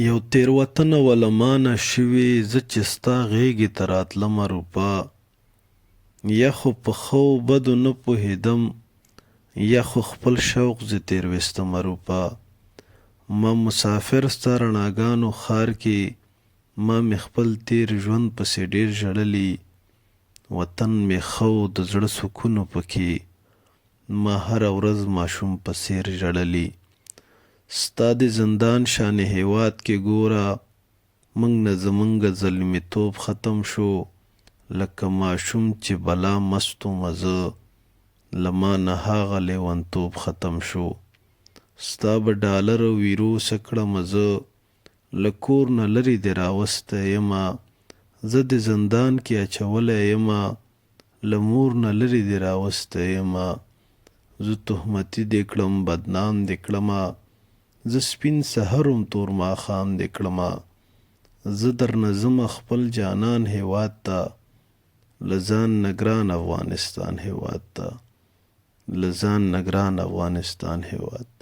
یو تیروتنه ولمانه شوې زه چې ستا غېږې ته راتلمه روپا یا خو په ښو بدو نه پوهېدم یا خو خپل شوق زه تېرویستمه روپا ما مسافر ستا رڼاګانو ښار کې ما مې خپل تېر ژوند پسې ډېر ژړلي وطن مې ښه و د زړه سکون و پکې ما هره ورځ ماشوم په څېر ژړلي ستا د زندان شان هیواد کې ګوره موږ نه زمونږ زلمیتوب ختم شو لکه ماشوم چې بلا مست ومه زه له ما نه هغه لیونتوب ختم شو ستا به ډالر او ویروسه کړمه زه له کور نه لرې دې راوستی یمه زه د زندان کې اچولی یمه له مور نه لرې دې راوستی یمه زه تهمتي دې کړم بدنام دې کړمه زه سپین سحر وم تور ماښام دې کړمه زه درنه ځمه خپل جانان هیواد ته له ځان نه ګران افغانستان هیواد ته له ځان نه ګران افغانستان هیواد